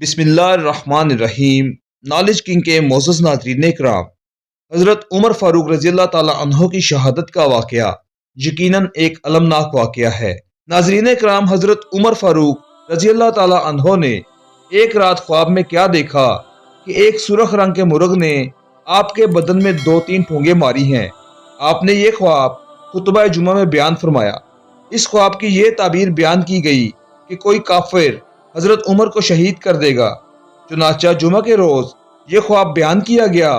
बिस्मिल्लाहिर्रहमानिर्रहीम। Knowledge king के मोअज़्ज़ज़ नाज़रीन इकराम, हज़रत उमर फ़ारूक रज़ी अल्लाह ताला अन्हो की शहादत का वाक़या यकीनन एक अलमनाक वाक़या है। नाज़रीन इकराम, हज़रत उमर फ़ारूक रज़ी अल्लाह ताला अन्हो ने एक रात ख्वाब में क्या देखा कि एक सुर्ख रंग के मुर्ग ने आपके बदन में 2-3 ठोंगे मारी हैं। आपने ये ख्वाब खुतबा जुमा में बयान फरमाया। इस ख्वाब की ये ताबीर बयान की गई कि कोई काफिर हजरत उमर को शहीद कर देगा। चुनाचा जुमा के रोज ये ख्वाब बयान किया गया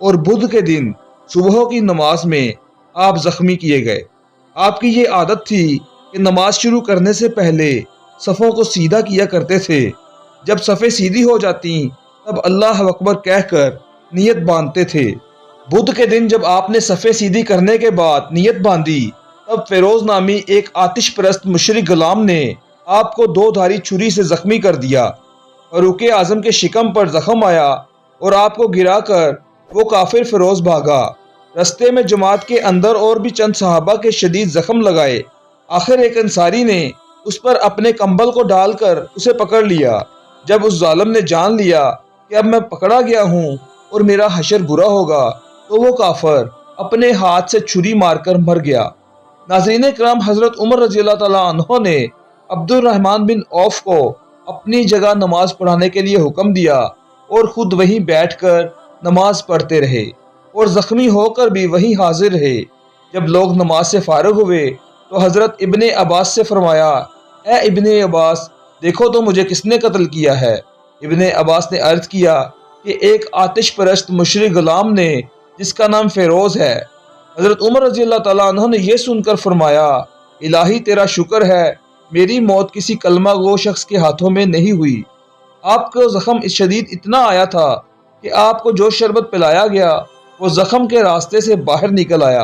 और बुध के दिन सुबह की नमाज में आप जख्मी किए गए। आपकी ये आदत थी कि नमाज शुरू करने से पहले सफ़ों को सीधा किया करते थे। जब सफ़ें सीधी हो जाती तब अल्लाह अकबर कहकर नियत बांधते थे। बुध के दिन जब आपने सफ़े सीधी करने के बाद नियत बांधी, तब फेरोज नामी एक आतिश परस्त मुशरिक गुलाम ने आपको 2 धारी छुरी से जख्मी कर दिया। फारूक आजम के शिकम पर जख्म आया और आपको गिराकर वो काफिर फेरोज भागा। रस्ते में जमात के अंदर और भी चंद सहाबा के शदीद जख्म लगाए। आखिर एक अंसारी ने उस पर अपने कंबल को डालकर उसे पकड़ लिया। जब उस जालिम ने जान लिया कि अब मैं पकड़ा गया हूँ और मेरा हशर बुरा होगा, तो वो काफिर अपने हाथ से छुरी मारकर मर गया। नाज़रीन इकराम, हजरत उमर रज़ी अल्लाह ताला अन्हो ने अब्दुर्रहमान बिन औफ को अपनी जगह नमाज पढ़ाने के लिए हुक्म दिया और खुद वहीं बैठकर नमाज पढ़ते रहे और जख्मी होकर भी वहीं हाजिर रहे। जब लोग नमाज से फारिग हुए तो हजरत इब्ने अब्बास से फरमाया, ए इब्ने अब्बास, देखो तो मुझे किसने कत्ल किया है। इब्ने अब्बास ने अर्ज किया कि एक आतिश परस्त मुशरिक गुलाम ने जिसका नाम फेरोज है। हजरत उमर रज़ी अल्लाह ताला अन्हो ने यह सुनकर फरमाया, इलाही तेरा शुक्र है मेरी मौत किसी कलमा गो शख्स के हाथों में नहीं हुई। आपको जख्म शदीद इतना आया था कि आपको जो शरबत पिलाया गया वो जख्म के रास्ते से बाहर निकल आया।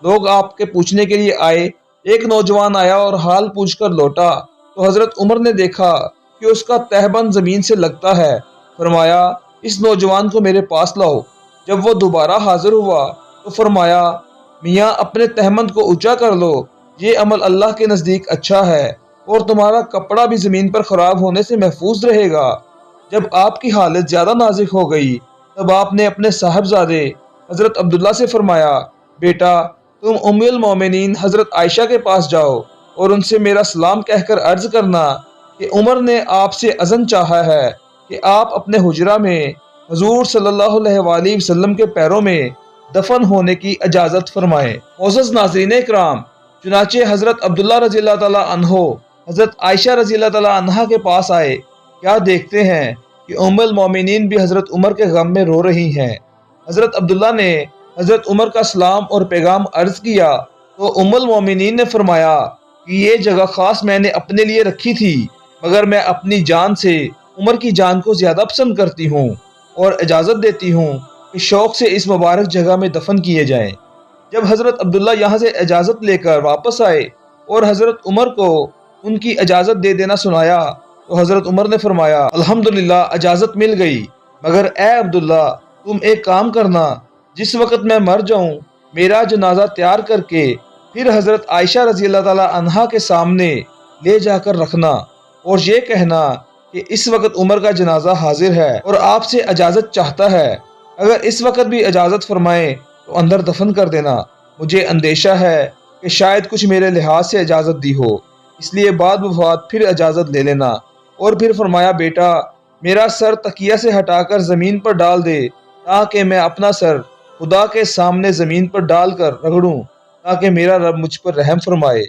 लोग आपके पूछने के लिए आए। एक नौजवान आया और हाल पूछकर लौटा तो हजरत उमर ने देखा कि उसका तहबंद जमीन से लगता है। फरमाया, इस नौजवान को मेरे पास लाओ। जब वो दोबारा हाजिर हुआ तो फरमाया, मियाँ अपने तहमंद को ऊंचा कर लो, ये अमल अल्लाह के नज़दीक अच्छा है और तुम्हारा कपड़ा भी ज़मीन पर ख़राब होने से महफूज रहेगा। जब आपकी हालत ज़्यादा नाजुक हो गई तब आपने अपने साहबजादे हज़रत अब्दुल्ला से फरमाया, बेटा तुम उम्मुल मोमिनीन हज़रत आयशा के पास जाओ और उनसे मेरा सलाम कहकर अर्ज करना कि उमर ने आपसे अज़न चाहा है कि आप अपने हुजरा में हुजूर सल्लल्लाहु अलैहि वसल्लम के पैरों में दफन होने की इजाज़त फरमाएं। मोअज़्ज़ज़ नाज़रीन इकराम, चुनाचे हज़रत अब्दुल्ला रज़ी अल्लाह ताला अन्हो हज़रत आयशा रज़ी अल्लाह ताला अन्हा के पास आए। क्या देखते हैं कि उम्मुल मोमिनीन भी हज़रत उमर के गम में रो रही हैं। हज़रत अब्दुल्ला ने हज़रत उमर का सलाम और पैगाम अर्ज किया तो उम्मुल मोमिनीन ने फरमाया कि ये जगह ख़ास मैंने अपने लिए रखी थी, मगर मैं अपनी जान से उमर की जान को ज़्यादा पसंद करती हूँ और इजाज़त देती हूँ कि शौक़ से इस मुबारक जगह में दफन किए जाएँ। जब हज़रत अब्दुल्ला यहाँ से इजाज़त लेकर वापस आए और हज़रत उमर को उनकी इजाज़त दे देना सुनाया तो हज़रत उमर ने फरमाया, अल्हम्दुलिल्लाह, इजाज़त मिल गई, मगर ए अब्दुल्ला, तुम एक काम करना, जिस वक़्त मैं मर जाऊँ मेरा जनाजा तैयार करके फिर हज़रत आयशा रज़ी अल्लाह ताला अन्हा के सामने ले जाकर रखना और ये कहना कि इस वक़्त उमर का जनाजा हाजिर है और आपसे इजाज़त चाहता है। अगर इस वक़्त भी इजाज़त फरमाएं तो अंदर दफन कर देना। मुझे अंदेशा है कि शायद कुछ मेरे लिहाज से इजाज़त दी हो, इसलिए बाद वफ़ात फिर इजाज़त ले लेना। और फिर फरमाया, बेटा मेरा सर तकिया से हटाकर ज़मीन पर डाल दे ताकि मैं अपना सर खुदा के सामने ज़मीन पर डाल कर रगड़ूँ ताकि मेरा रब मुझ पर रहम फरमाए।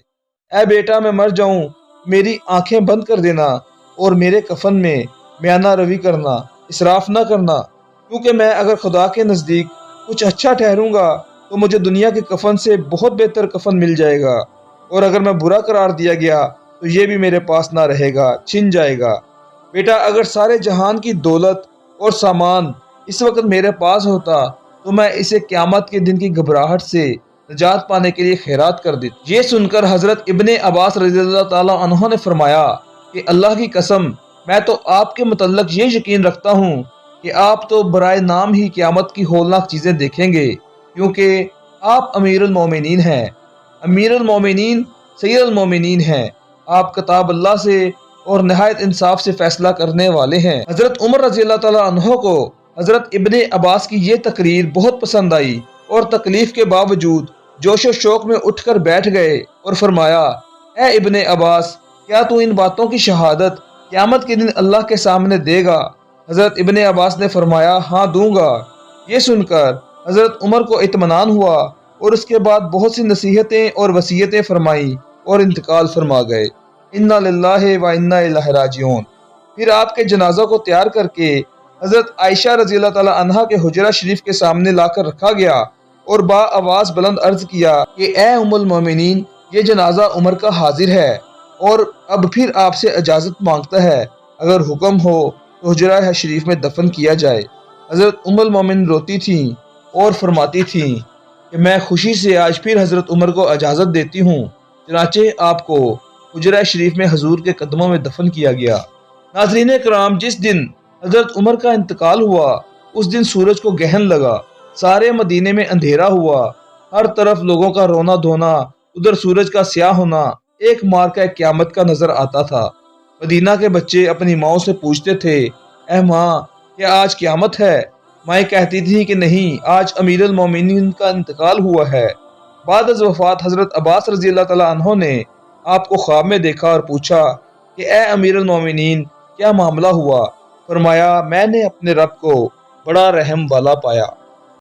ऐ बेटा, मैं मर जाऊँ, मेरी आँखें बंद कर देना और मेरे कफन में म्याना रवी करना, इसराफ न करना, क्योंकि मैं अगर खुदा के नज़दीक कुछ अच्छा ठहरूंगा तो मुझे दुनिया के कफन से बहुत बेहतर कफन मिल जाएगा, और अगर मैं बुरा करार दिया गया तो ये भी मेरे पास ना रहेगा, छिन जाएगा। बेटा, अगर सारे जहान की दौलत और सामान इस वक्त मेरे पास होता तो मैं इसे क़यामत के दिन की घबराहट से निजात पाने के लिए खैरात कर देती। ये सुनकर हज़रत इब्ने अब्बास रज़ियल्लाहु ताला अन्हु ने फरमाया कि अल्लाह की कसम, मैं तो आपके मुतल्लक ये यकीन रखता हूँ कि आप तो बराए नाम ही क़यामत की होलनाक चीज़ें देखेंगे, क्योंकि आप अमीरुल मोमिनीन हैं, अमीरुल मोमिनीन सय्यदुल मोमिनीन हैं। आप किताब अल्लाह से اور نہایت انصاف سے فیصلہ کرنے والے ہیں۔ حضرت عمر رضی اللہ تعالیٰ عنہ کو حضرت ابن عباس کی یہ تقریر بہت پسند آئی اور تکلیف کے باوجود جوش و شوق میں اٹھ کر بیٹھ گئے اور فرمایا، اے ابن عباس، کیا تو ان باتوں کی شہادت قیامت کے دن اللہ کے سامنے دے گا؟ حضرت ابن عباس نے فرمایا، ہاں دوں گا۔ یہ سن کر حضرت عمر کو اطمینان ہوا اور اس کے بعد بہت سی نصیحتیں اور وصیتیں فرمائیں اور انتقال فرما گئے۔ انا للہ و انا الیہ راجعون۔ پھر آپ کے جنازہ کو تیار کر کے حضرت عائشہ رضی اللہ تعالی عنہا کے حجرہ شریف کے سامنے لا کر رکھا گیا اور با آواز بلند عرض کیا کہ اے ام المومنین، یہ جنازہ عمر کا حاضر ہے اور اب پھر آپ سے اجازت مانگتا ہے، اگر حکم ہو تو حجرہ شریف میں دفن کیا جائے۔ حضرت ام المومن روتی تھیں اور فرماتی تھیں کہ میں خوشی سے آج پھر حضرت عمر کو اجازت دیتی ہوں۔ چنانچہ آپ کو حجرہ شریف میں حضور کے قدموں میں دفن کیا گیا۔ ناظرین کرام، جس دن حضرت عمر کا انتقال ہوا اس دن سورج کو گہن لگا، سارے مدینے میں اندھیرا ہوا، ہر طرف لوگوں کا رونا دھونا، ادھر سورج کا سیاہ ہونا ایک مارکہ قیامت کا نظر آتا تھا۔ مدینہ کے بچے اپنی ماؤں سے پوچھتے تھے، اے ماں، کیا آج قیامت ہے؟ مائیں کہتی تھیں کہ نہیں، آج امیر المومنین کا انتقال ہوا ہے۔ بعد از وفات حضرت عباس رضی اللہ تعالیٰ عنہ نے آپ کو خواب میں دیکھا اور پوچھا کہ اے امیر المومنین، کیا معاملہ ہوا؟ فرمایا، میں نے اپنے رب کو بڑا رحم والا پایا۔